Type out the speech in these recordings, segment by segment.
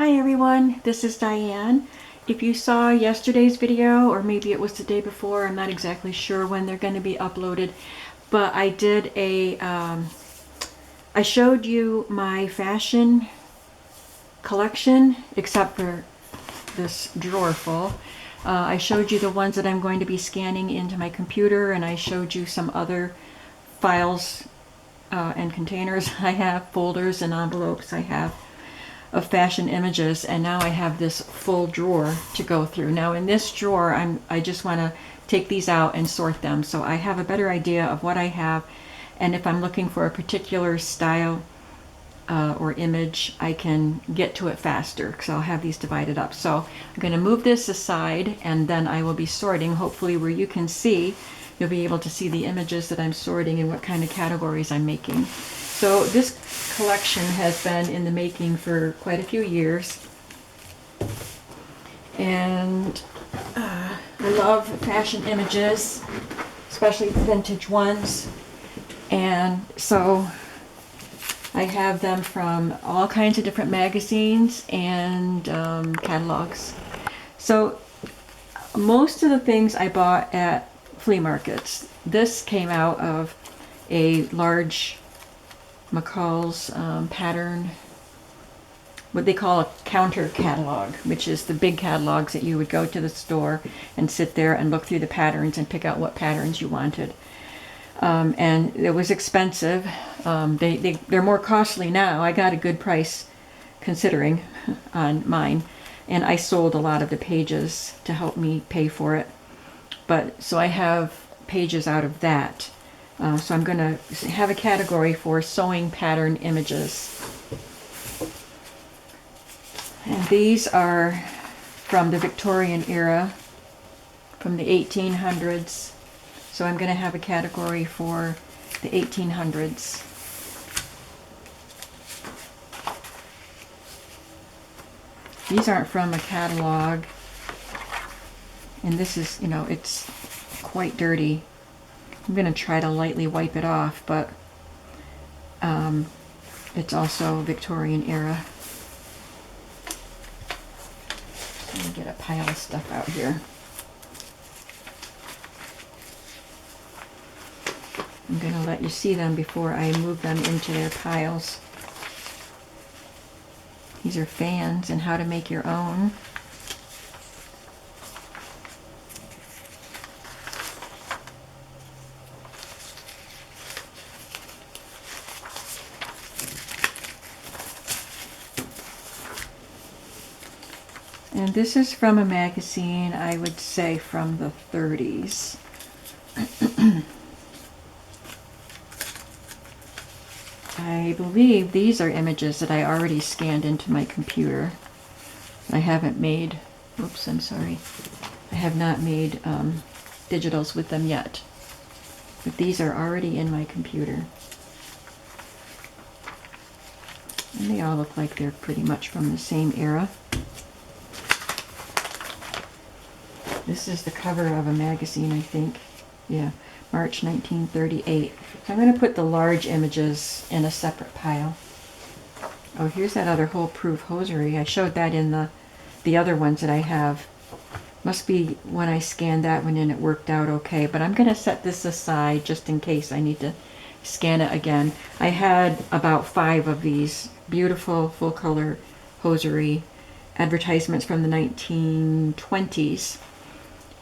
Hi everyone, this is Diane. If you saw yesterday's video, or maybe it was the day before, I'm not exactly sure when they're going to be uploaded, but I did I showed you my fashion collection, except for this drawer full. I showed you the ones that I'm going to be scanning into my computer, and I showed you some other files and containers I have, folders and envelopes I have of fashion images, and now I have this full drawer to go through. Now in this drawer, I just want to take these out and sort them so I have a better idea of what I have, and if I'm looking for a particular style or image, I can get to it faster because I'll have these divided up. So I'm going to move this aside, and then I will be sorting, hopefully where you can see. You'll be able to see the images that I'm sorting and what kind of categories I'm making. So this collection has been in the making for quite a few years, and I love fashion images, especially vintage ones, and so I have them from all kinds of different magazines and catalogs. So most of the things I bought at flea markets. This came out of a large McCall's pattern, what they call a counter catalog, which is the big catalogs that you would go to the store and sit there and look through the patterns and pick out what patterns you wanted. And it was expensive. They're more costly now. I got a good price considering on mine, and I sold a lot of the pages to help me pay for it. But so I have pages out of that. So I'm going to have a category for sewing pattern images. And these are from the Victorian era, from the 1800s. So I'm going to have a category for the 1800s. These aren't from a catalog. And this is, you know, it's quite dirty. I'm going to try to lightly wipe it off, but it's also Victorian era. Let me get a pile of stuff out here. I'm going to let you see them before I move them into their piles. These are fans and how to make your own. And this is from a magazine, I would say from the 30s. I believe these are images that I already scanned into my computer. I haven't made, oops, I'm sorry. I have not made digitals with them yet. But these are already in my computer. And they all look like they're pretty much from the same era. This is the cover of a magazine, I think. Yeah, March 1938. So I'm going to put the large images in a separate pile. Oh, here's that other hole-proof hosiery. I showed that in the other ones that I have. Must be when I scanned that one in, it worked out okay. But I'm going to set this aside just in case I need to scan it again. I had about 5 of these beautiful full-color hosiery advertisements from the 1920s.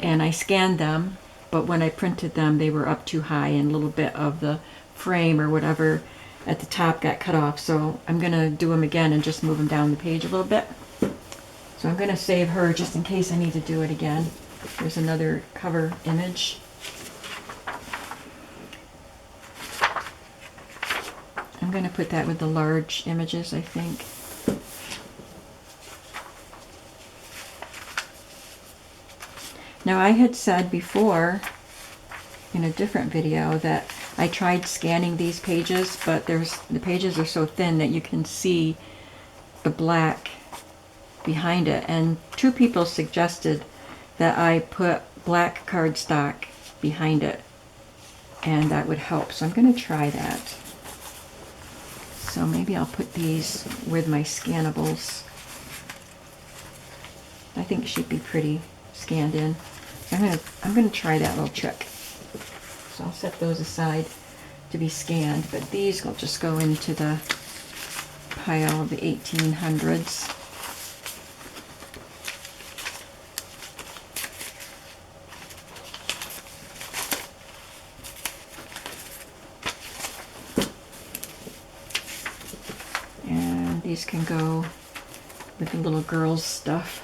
And I scanned them, but when I printed them, they were up too high, and a little bit of the frame or whatever at the top got cut off. So I'm going to do them again and just move them down the page a little bit. So I'm going to save her just in case I need to do it again. There's another cover image. I'm going to put that with the large images, I think. Now I had said before in a different video that I tried scanning these pages, but the pages are so thin that you can see the black behind it, and 2 people suggested that I put black cardstock behind it, and that would help. So I'm going to try that. So maybe I'll put these with my scannables. I think she'd be pretty scanned in. I'm gonna try that little trick. So I'll set those aside to be scanned, but these will just go into the pile of the 1800s. And these can go with the little girls' stuff.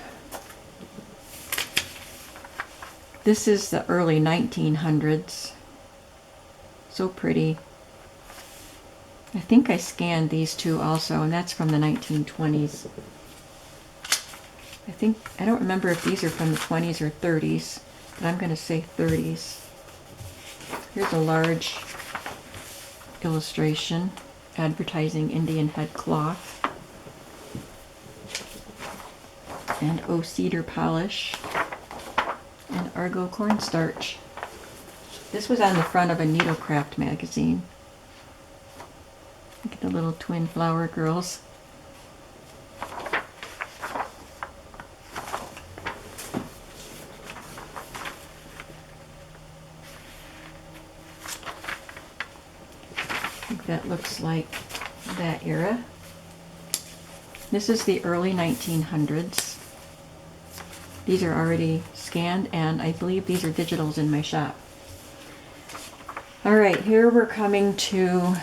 This is the early 1900s. So pretty. I think I scanned these two also, and that's from the 1920s. I don't remember if these are from the 20s or 30s, but I'm going to say 30s. Here's a large illustration, advertising Indian head cloth, and cedar polish, and Argo cornstarch. This was on the front of a Needlecraft magazine. Look at the little twin flower girls. I think that looks like that era. This is the early 1900s. These are already scanned, and I believe these are digitals in my shop. All right, here we're coming to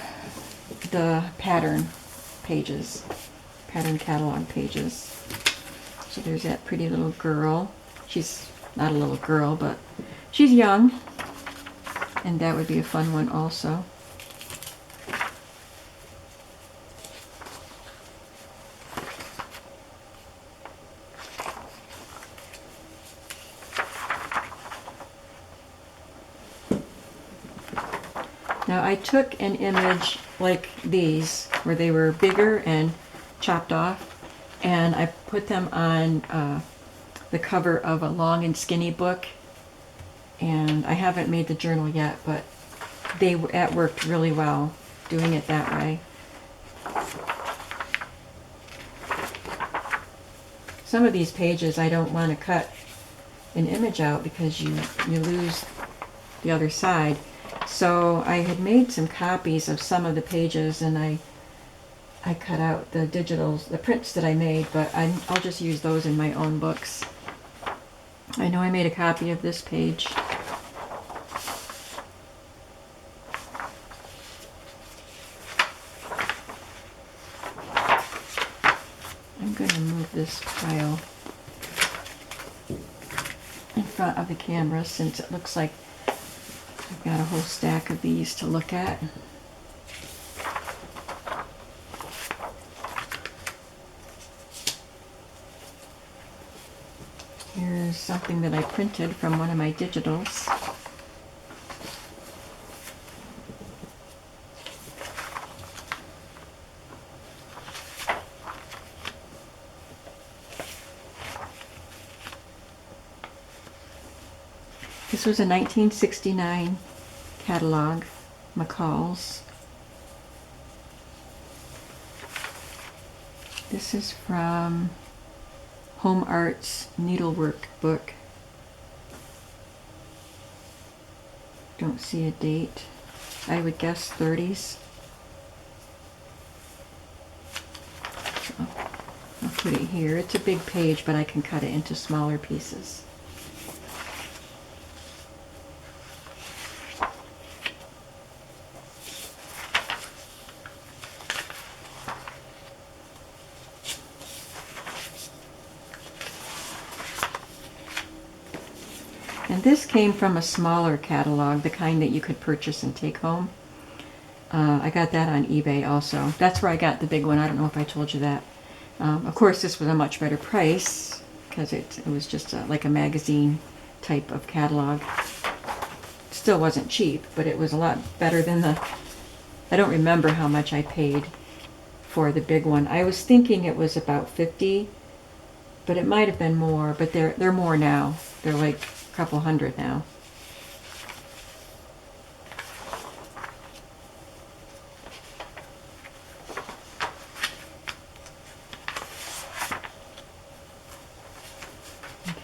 the pattern pages, pattern catalog pages. So there's that pretty little girl. She's not a little girl, but she's young, and that would be a fun one also. Now I took an image like these, where they were bigger and chopped off, and I put them on the cover of a long and skinny book, and I haven't made the journal yet, but that worked really well, doing it that way. Some of these pages I don't want to cut an image out because you lose the other side. So I had made some copies of some of the pages, and I cut out the digitals, the prints that I made, but I'll just use those in my own books. I know I made a copy of this page. I'm going to move this pile in front of the camera since it looks like I've got a whole stack of these to look at. Here's something that I printed from one of my digitals. This was a 1969 catalog, McCall's. This is from Home Arts Needlework book. Don't see a date. I would guess 30s. I'll put it here. It's a big page, but I can cut it into smaller pieces. And this came from a smaller catalog, the kind that you could purchase and take home. I got that on eBay also. That's where I got the big one. I don't know if I told you that. Of course, this was a much better price because it was just like a magazine type of catalog. Still wasn't cheap, but it was a lot better than I don't remember how much I paid for the big one. I was thinking it was about $50, but it might have been more, but they're more now. They're like a couple hundred now.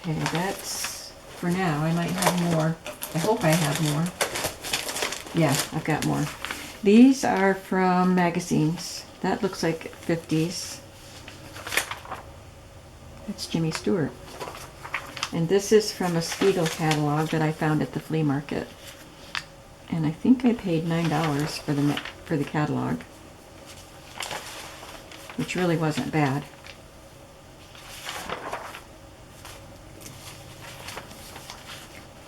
Okay, that's for now. I might have more. I hope I have more. Yeah, I've got more. These are from magazines. That looks like 50s. That's Jimmy Stewart. And this is from a Spiegel catalog that I found at the flea market. And I think I paid $9 for the catalog, which really wasn't bad.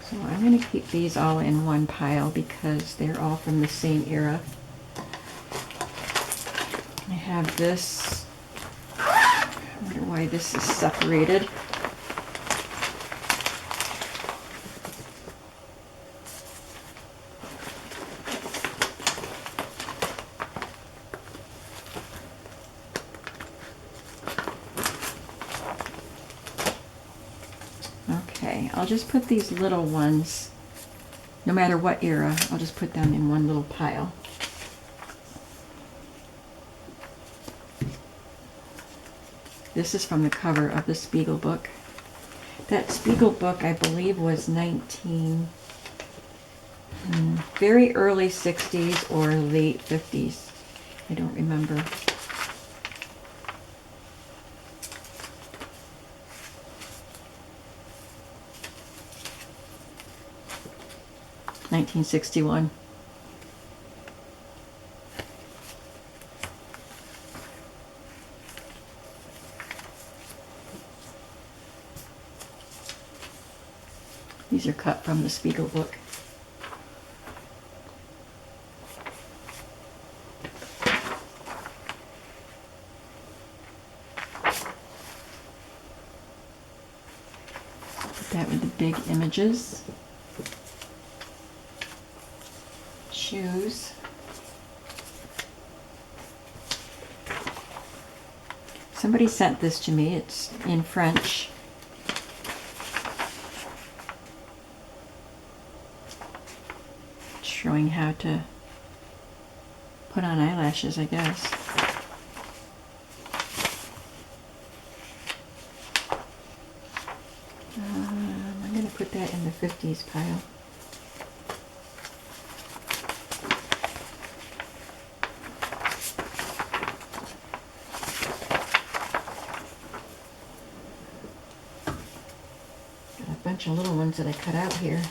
So I'm going to keep these all in one pile because they're all from the same era. I have this. I wonder why this is separated. Okay, I'll just put these little ones, no matter what era, I'll just put them in one little pile. This is from the cover of the Spiegel book. That Spiegel book, I believe, was very early 60s or late 50s. I don't remember. $1961. These are cut from the Spiegel book. Put that with the big images. Shoes. Somebody sent this to me. It's in French. It's showing how to put on eyelashes, I guess. I'm going to put that in the 50s pile. Bunch of little ones that I cut out here.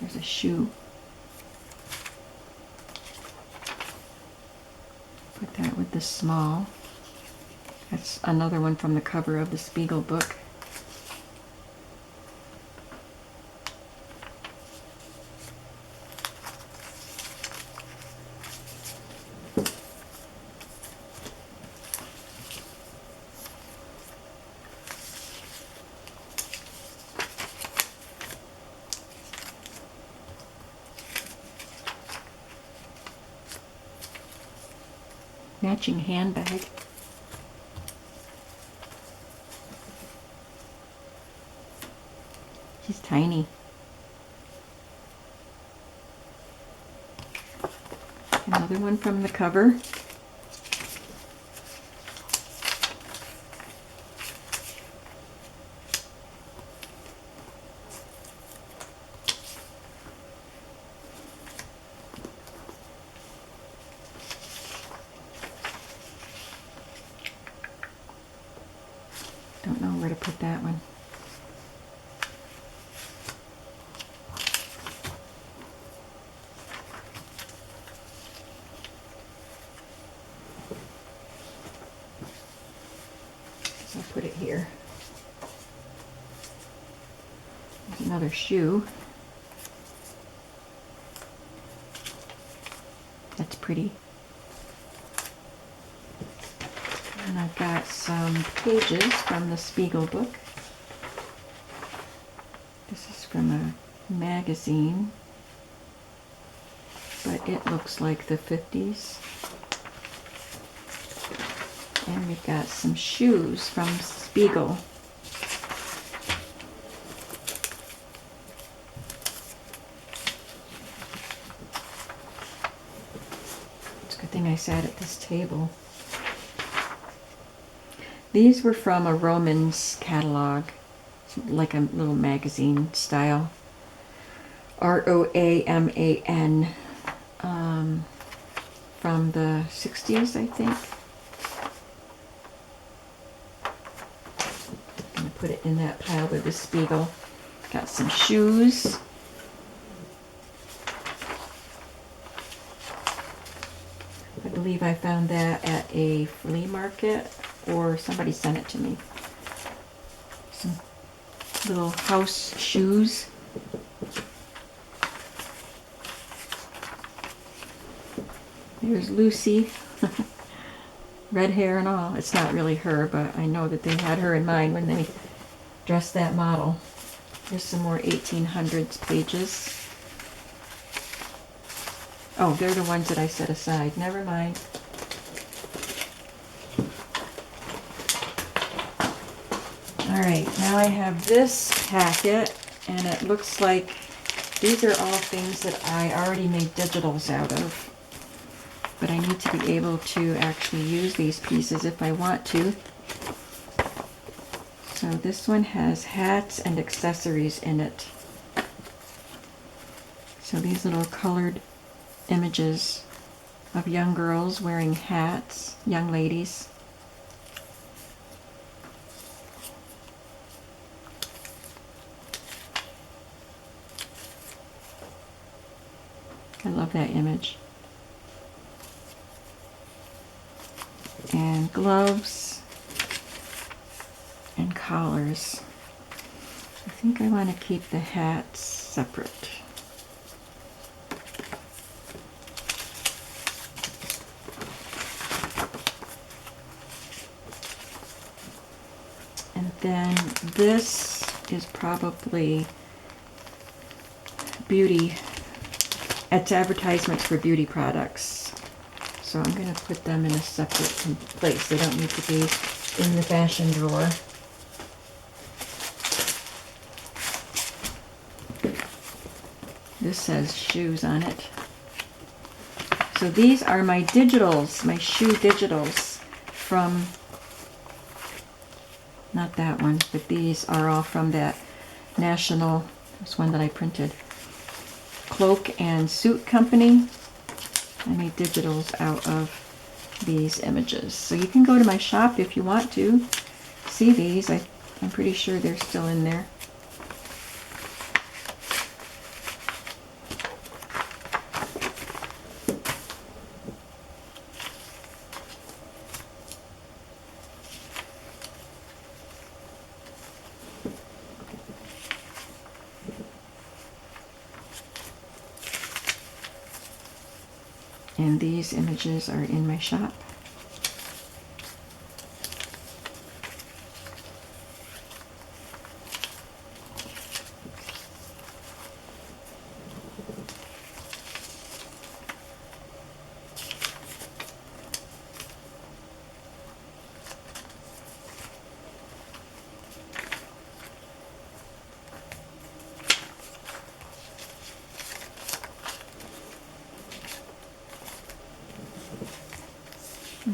There's a shoe. Put that with the small. That's another one from the cover of the Spiegel book. Matching handbag. She's tiny. Another one from the cover. Don't know where to put that one. So I'll put it here. There's another shoe. That's pretty. And I've got some pages from the Spiegel book. This is from a magazine, but it looks like the 50s. And we've got some shoes from Spiegel. It's a good thing I sat at this table. These were from a Romans catalog, like a little magazine style. Roaman, from the 60s, I think. I'm going to put it in that pile with the Spiegel. Got some shoes. I believe I found that at a flea market, or somebody sent it to me. Some little house shoes. There's Lucy. Red hair and all. It's not really her, but I know that they had her in mind when they dressed that model. Here's some more 1800s pages. Oh, they're the ones that I set aside. Never mind. Alright, now I have this packet, and it looks like these are all things that I already made digitals out of. But I need to be able to actually use these pieces if I want to. So this one has hats and accessories in it. So these little colored images of young girls wearing hats, young ladies. I love that image. And gloves and collars. I think I want to keep the hats separate. And then this is probably beauty. It's advertisements for beauty products. So I'm going to put them in a separate place. They don't need to be in the fashion drawer. This says shoes on it. So these are my digitals, my shoe digitals from, not that one, but these are all from that national, this one that I printed, Cloak and Suit Company. I made digitals out of these images. So you can go to my shop if you want to see these. I'm pretty sure they're still in there. And these images are in my shop.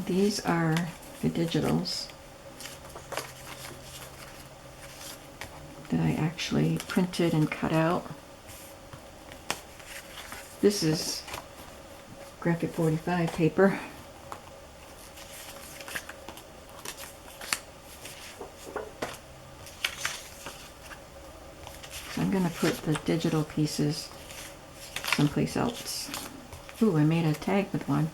These are the digitals that I actually printed and cut out. This is graphic 45 paper. So I'm going to put the digital pieces someplace else. Ooh, I made a tag with one.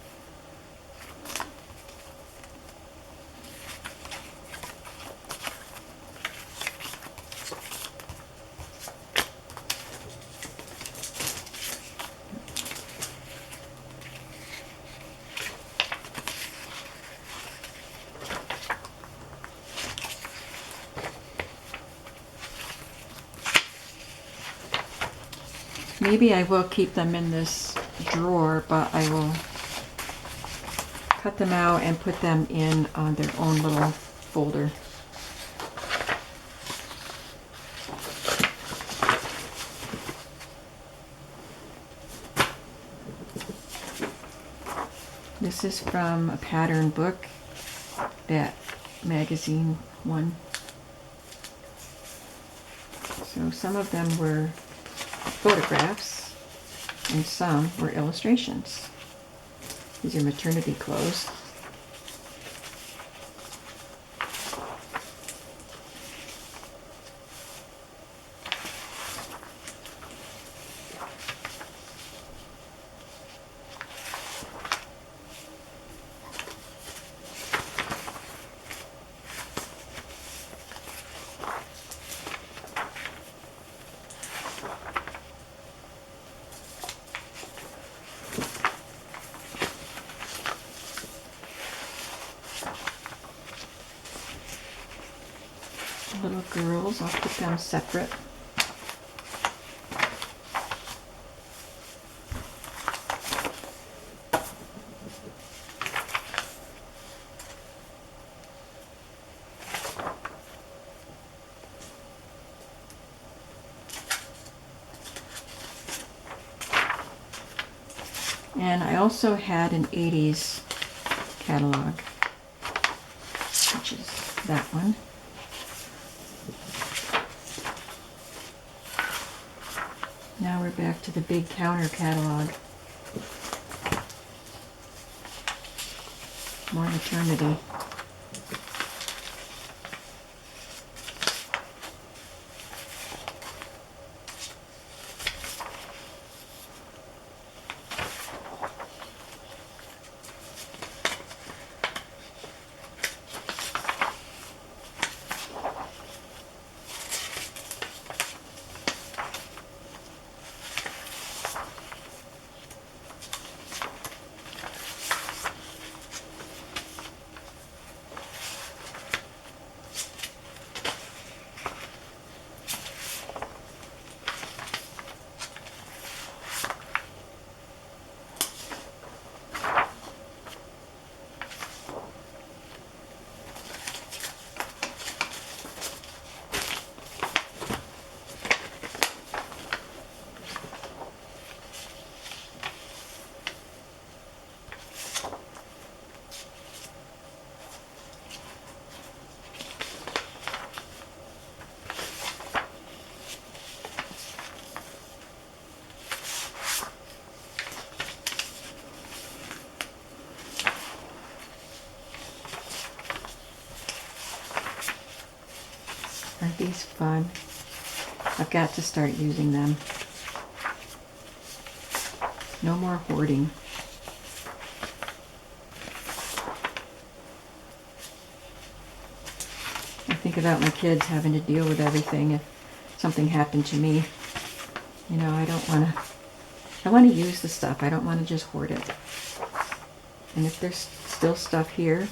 Maybe I will keep them in this drawer, but I will cut them out and put them in their own little folder. This is from a pattern book that magazine one. So some of them were photographs and some were illustrations. These are maternity clothes. Little girls, I'll put them separate. And I also had an 80s catalog, which is that one. Now we're back to the big counter catalog. More maternity. Aren't these fun? I've got to start using them. No more hoarding. I think about my kids having to deal with everything if something happened to me. You know, I want to use the stuff. I don't want to just hoard it. And if there's still stuff here,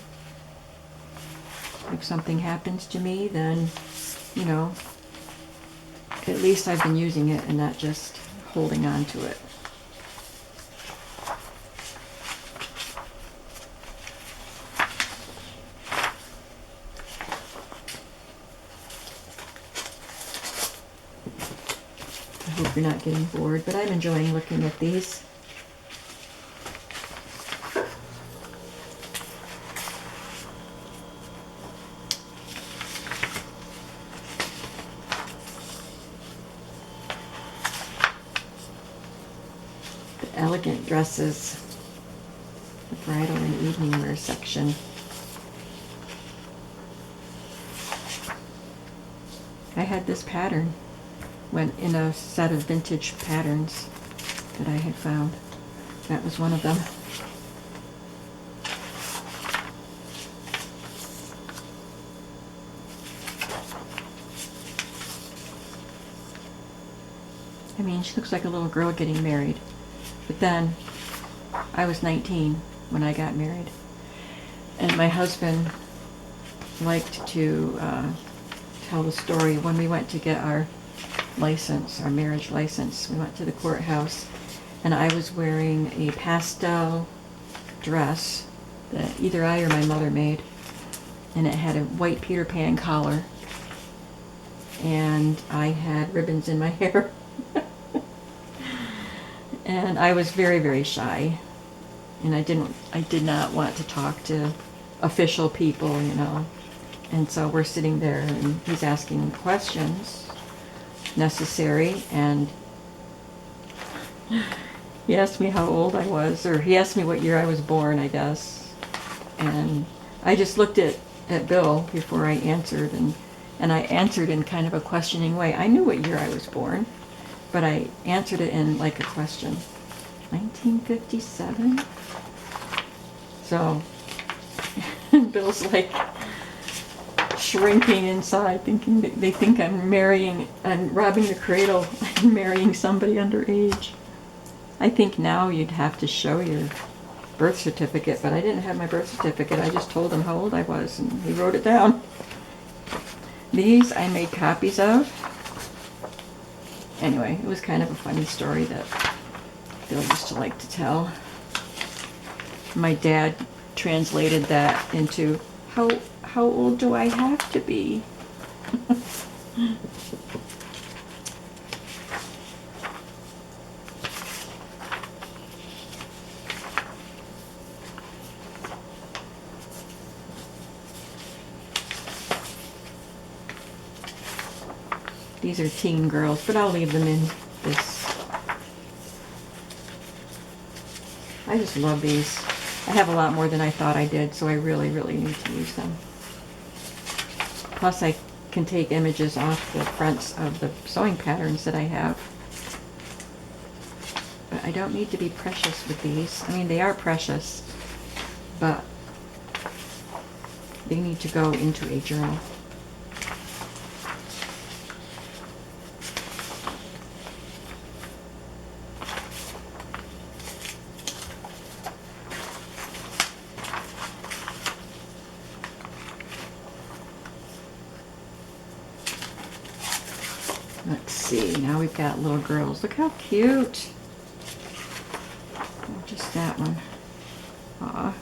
if something happens to me, then, you know, at least I've been using it and not just holding on to it. I hope you're not getting bored, but I'm enjoying looking at these. Elegant dresses, the bridal and evening wear section. I had this pattern went in a set of vintage patterns that I had found. That was one of them. I mean, she looks like a little girl getting married. But then, I was 19 when I got married. And my husband liked to tell the story when we went to get our license, our marriage license. We went to the courthouse, and I was wearing a pastel dress that either I or my mother made. And it had a white Peter Pan collar. And I had ribbons in my hair. And I was very, very shy, and I did not want to talk to official people, you know. And so we're sitting there and he's asking questions necessary, and he asked me how old I was, or he asked me what year I was born, I guess. And I just looked at Bill before I answered, and I answered in kind of a questioning way. I knew what year I was born, but I answered it in like a question. 1957? So Bill's like shrinking inside, thinking that they think I'm robbing the cradle and marrying somebody underage. I think now you'd have to show your birth certificate, but I didn't have my birth certificate. I just told him how old I was, and he wrote it down. These I made copies of. Anyway, it was kind of a funny story that Bill used to like to tell. My dad translated that into, how old do I have to be? These are teen girls, but I'll leave them in this. I just love these. I have a lot more than I thought I did, so I really, really need to use them. Plus I can take images off the fronts of the sewing patterns that I have. But I don't need to be precious with these. I mean, they are precious, but they need to go into a journal. Let's see, now we've got little girls. Look how cute. Oh, just that one. Aw.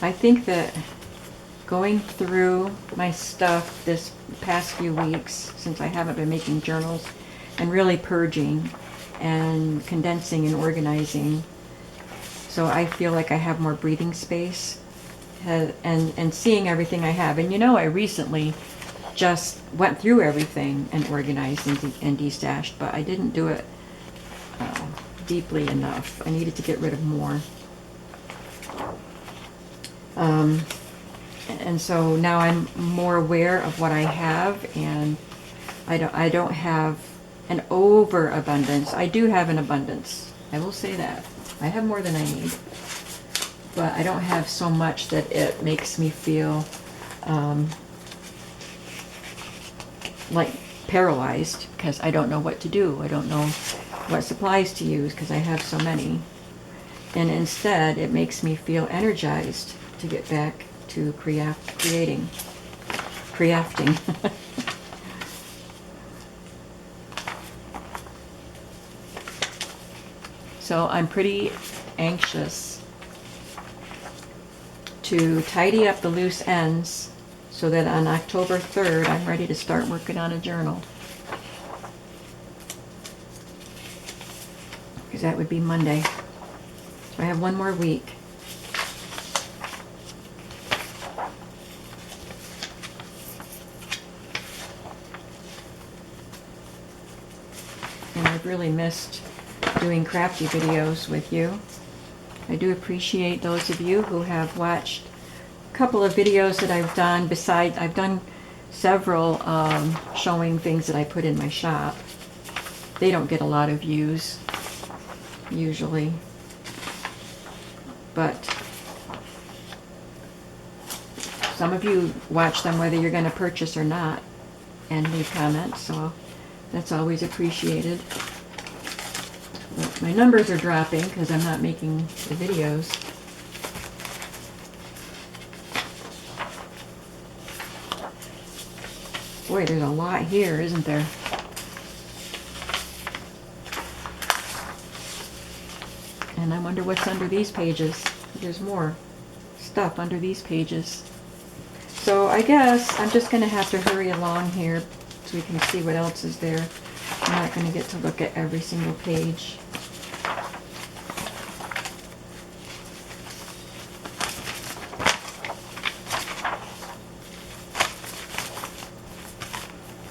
I think that going through my stuff this past few weeks, since I haven't been making journals, and really purging and condensing and organizing, so I feel like I have more breathing space, and seeing everything I have. And you know, I recently just went through everything and organized and destashed, but I didn't do it deeply enough. I needed to get rid of more. And so now I'm more aware of what I have, and I don't have an overabundance. I do have an abundance. I will say that. I have more than I need. But I don't have so much that it makes me feel like paralyzed, because I don't know what to do. I don't know what supplies to use because I have so many. And instead, it makes me feel energized to get back to crafting. So I'm pretty anxious to tidy up the loose ends so that on October 3rd I'm ready to start working on a journal. Because that would be Monday. So I have one more week. And I've really missed doing crafty videos with you. I do appreciate those of you who have watched a couple of videos that I've done. Besides, I've done several showing things that I put in my shop. They don't get a lot of views, usually. But some of you watch them whether you're going to purchase or not and leave comments, so that's always appreciated. But my numbers are dropping because I'm not making the videos. Boy, there's a lot here, isn't there? And I wonder what's under these pages. There's more stuff under these pages. So I guess I'm just going to have to hurry along here so we can see what else is there. I'm not going to get to look at every single page.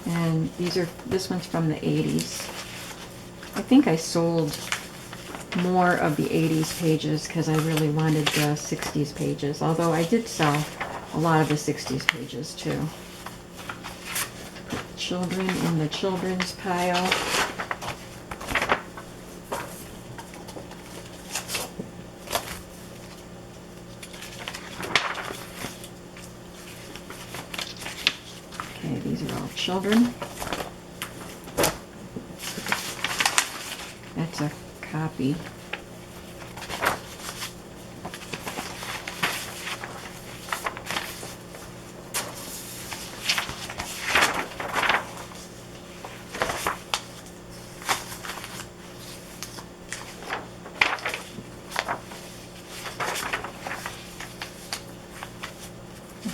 And this one's from the 80s. I think I sold more of the 80s pages because I really wanted the 60s pages, although I did sell a lot of the 60s pages too. Put children in the children's pile. Okay, these are all children. That's a copy.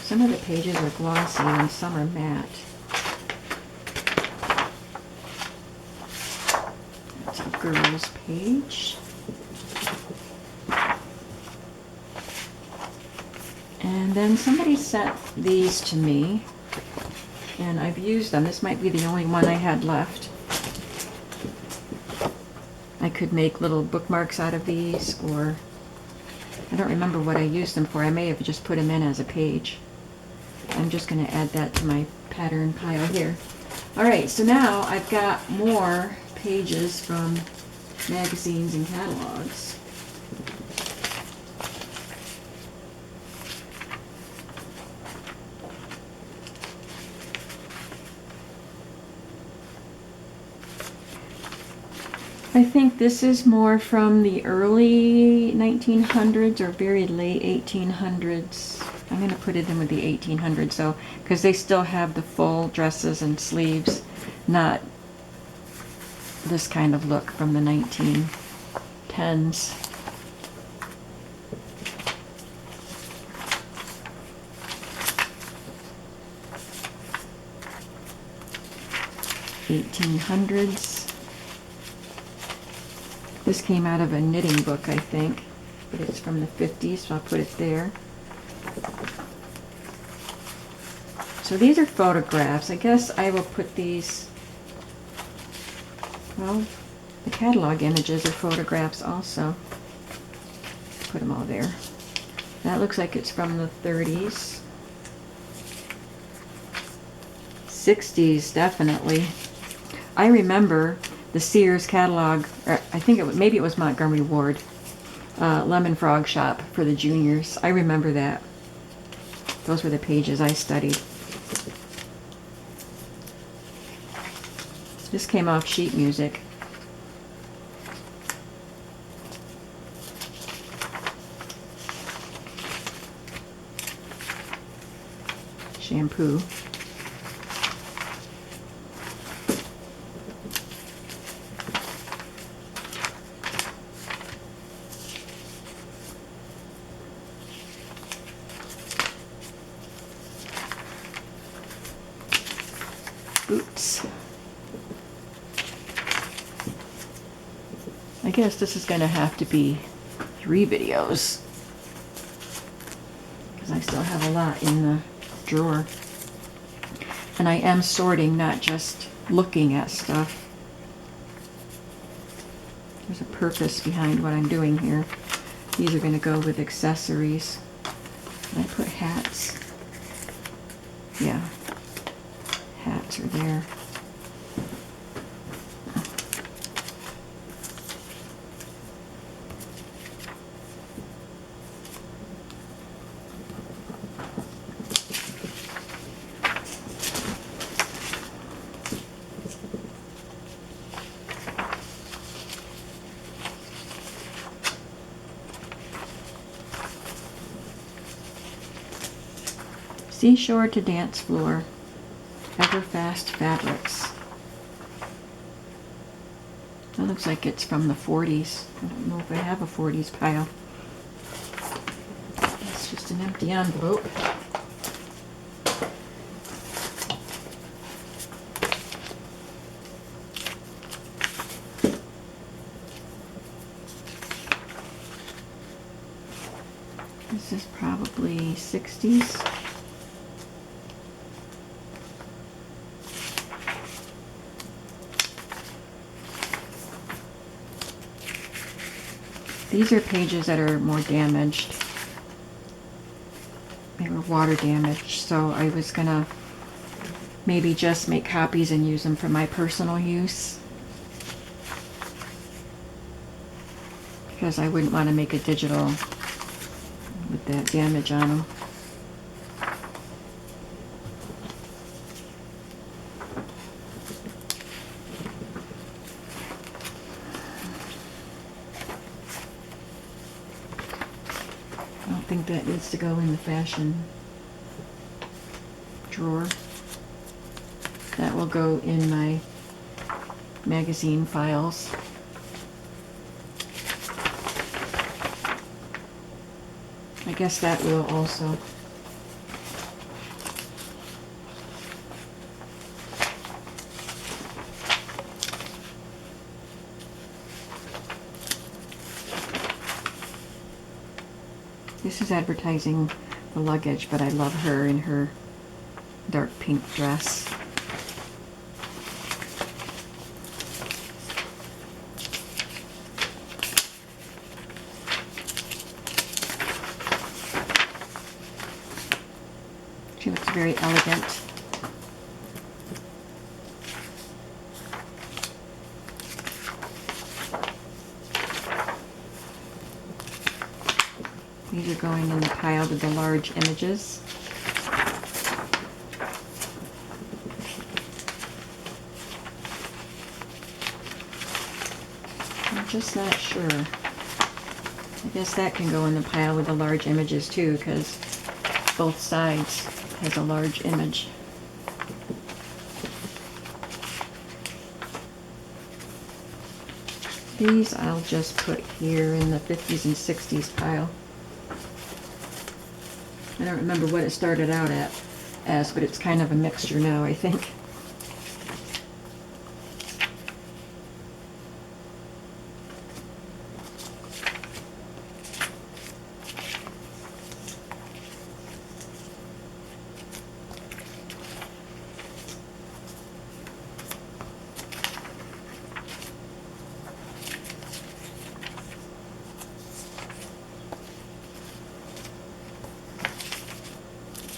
Some of the pages are glossy and some are matte. That's a girl's page. And then somebody sent these to me, and I've used them. This might be the only one I had left. I could make little bookmarks out of these, or I don't remember what I used them for. I may have just put them in as a page. I'm just going to add that to my pattern pile here. Alright, so now I've got more pages from magazines and catalogs. I think this is more from the early 1900s or very late 1800s. I'm going to put it in with the 1800s though, because they still have the full dresses and sleeves, not this kind of look from the 1910s. $1800s. This came out of a knitting book, I think, but it's from the 50s, so I'll put it there. So these are photographs. I guess I will put these, well, the catalog images are photographs also. Put them all there. That looks like it's from the 30s. 60s, definitely. I remember the Sears catalog, or I think maybe it was Montgomery Ward, Lemon Frog Shop for the juniors. I remember that. Those were the pages I studied. This came off sheet music. Shampoo. Boots. I guess this is going to have to be 3 videos because I still have a lot in the drawer. And I am sorting, not just looking at stuff. There's a purpose behind what I'm doing here. These are going to go with accessories. Can I put hats? Yeah. Hats are there. Seashore to dance floor. Everfast Fabrics. That looks like it's from the 40s. I don't know if I have a 40s pile. It's just an empty envelope. This is probably 60s. These are pages that are more damaged. They were water damaged, so I was gonna maybe just make copies and use them for my personal use. Because I wouldn't want to make a digital with that damage on them. I don't think that needs to go in the fashion drawer. That will go in my magazine files. I guess that will also. This is advertising the luggage, but I love her in her dark pink dress. She looks very elegant. These are going in the pile with the large images. I'm just not sure. I guess that can go in the pile with the large images too, because both sides has a large image. These I'll just put here in the 50s and 60s pile. I don't remember what it started out as, but it's kind of a mixture now, I think.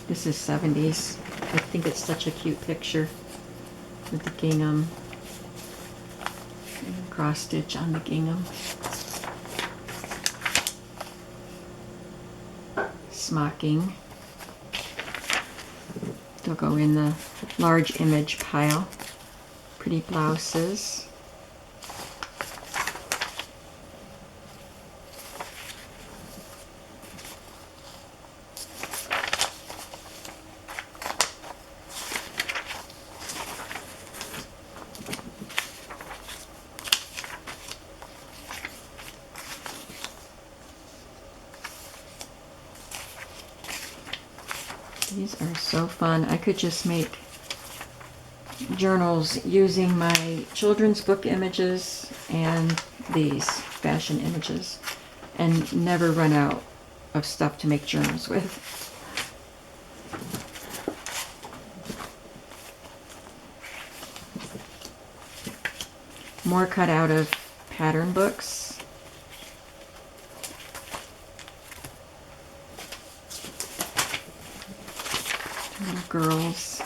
This is 70s. I think it's such a cute picture with the gingham. Cross stitch on the gingham. Smocking. They'll go in the large image pile. Pretty blouses. These are so fun. I could just make journals using my children's book images and these fashion images and never run out of stuff to make journals with. More cut out of pattern books. Little girls.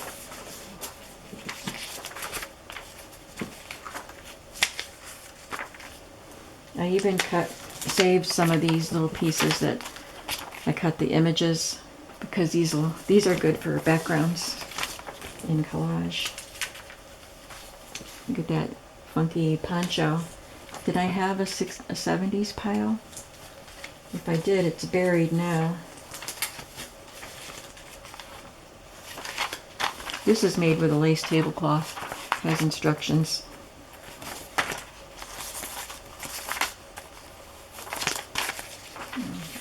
I even saved some of these little pieces that I cut the images because these are good for backgrounds in collage. Look at that funky poncho. Did I have a 70s pile? If I did, it's buried now. This is made with a lace tablecloth. Has instructions.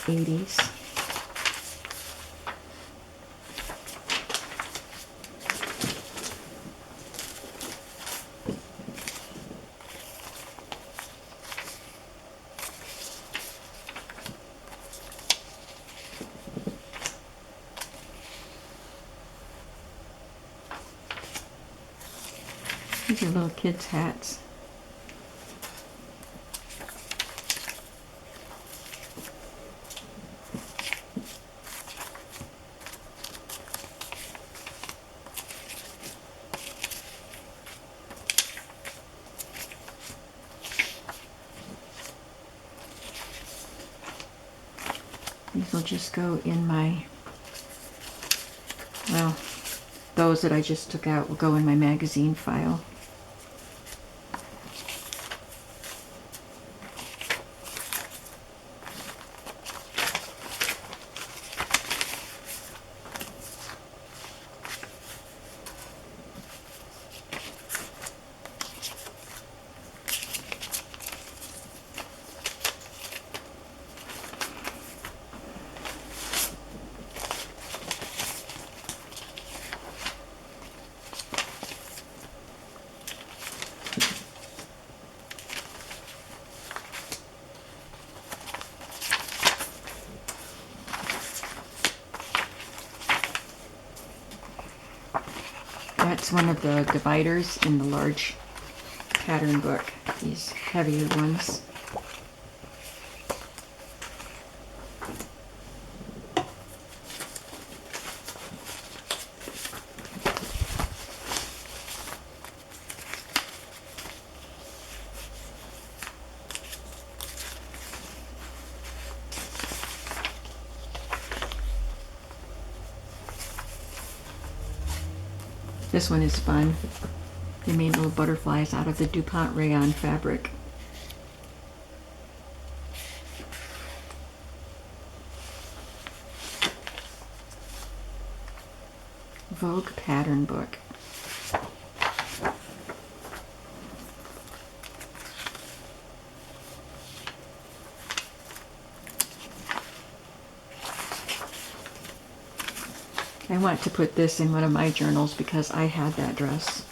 '80s. These are little kids' hats. These will just go in my, well, those that I just took out will go in my magazine file. That's one of the dividers in the large pattern book, these heavier ones. This one is fun. They made little butterflies out of the DuPont rayon fabric. Vogue pattern book. I want to put this in one of my journals because I had that dress.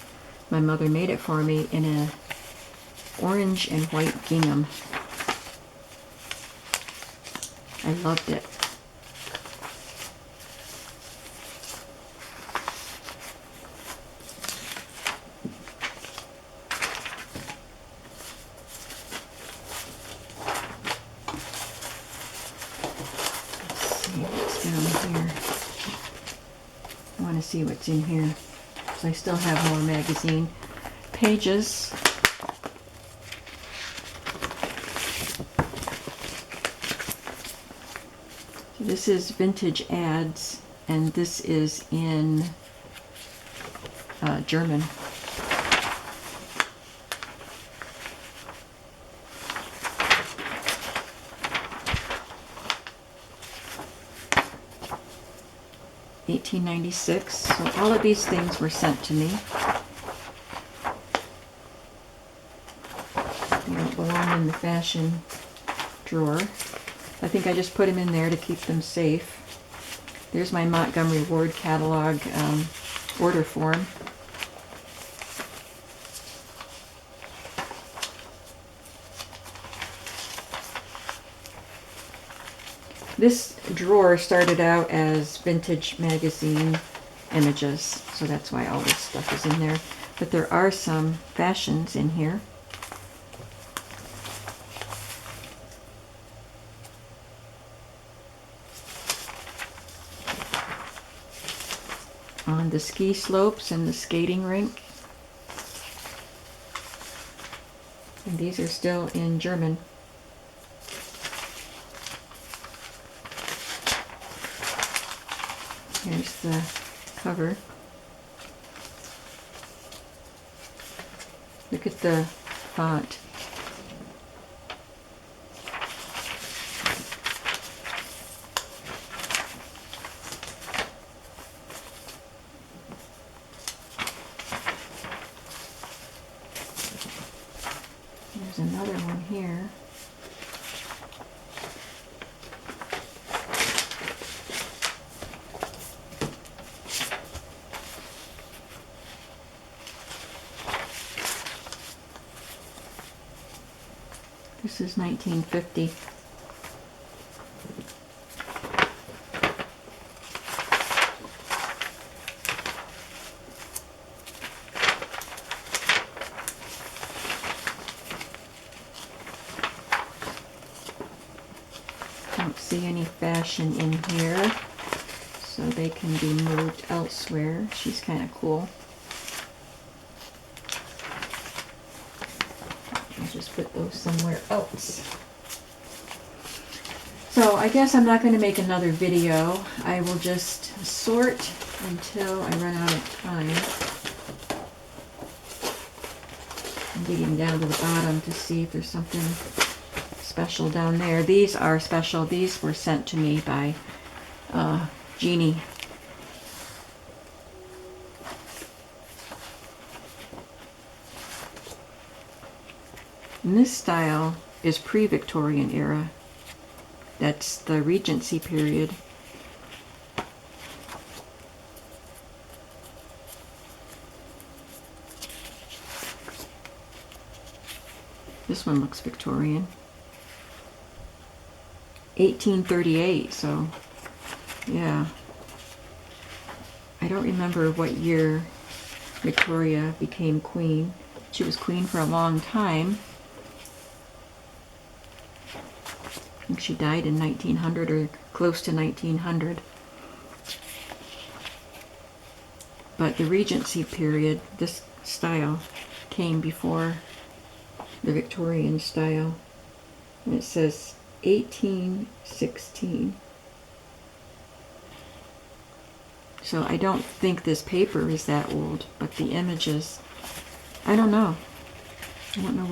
My mother made it for me in a orange and white gingham. I loved it. Let's see what's down here. I want to see what's in here. So I still have more magazine pages. So this is vintage ads, and this is in German. $18.96. So all of these things were sent to me. They don't belong in the fashion drawer. I think I just put them in there to keep them safe. There's my Montgomery Ward catalog order form. This drawer started out as vintage magazine images, so that's why all this stuff is in there. But there are some fashions in here. On the ski slopes and the skating rink. And these are still in German. Here's the cover. Look at the font. There's another one here. This is 1950. Don't see any fashion in here, so they can be moved elsewhere. She's kind of cool. I'll just put those somewhere else. So I guess I'm not going to make another video. I will just sort until I run out of time. I'm digging down to the bottom to see if there's something special down there. These are special. These were sent to me by Jeannie. And this style is pre-Victorian era. That's the Regency period. This one looks Victorian. 1838, so yeah. I don't remember what year Victoria became queen. She was queen for a long time. I think she died in 1900 or close to 1900. But the Regency period, this style, came before the Victorian style. And it says 1816. So I don't think this paper is that old, but the images, I don't know. I don't know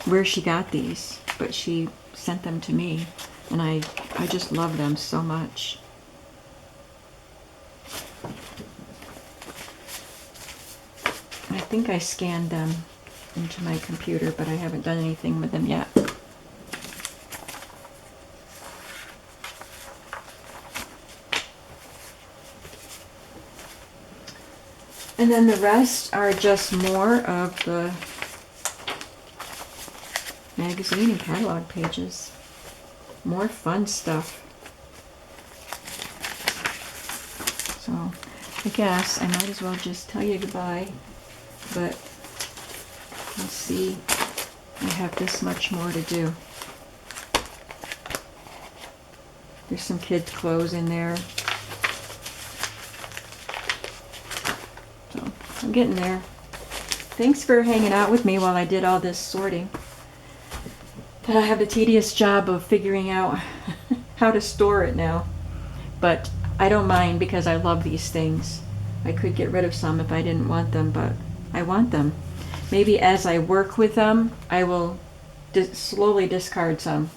where she got these, but she sent them to me, and I just love them so much. I think I scanned them into my computer, but I haven't done anything with them yet. And then the rest are just more of the magazine and catalog pages. More fun stuff. So I guess I might as well just tell you goodbye. But let's see, I have this much more to do. There's some kids' clothes in there. So I'm getting there. Thanks for hanging out with me while I did all this sorting. But I have the tedious job of figuring out how to store it now. But I don't mind because I love these things. I could get rid of some if I didn't want them, but I want them. Maybe as I work with them, I will slowly discard some.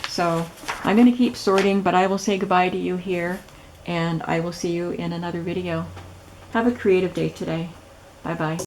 So I'm going to keep sorting, but I will say goodbye to you here, and I will see you in another video. Have a creative day today. Bye-bye.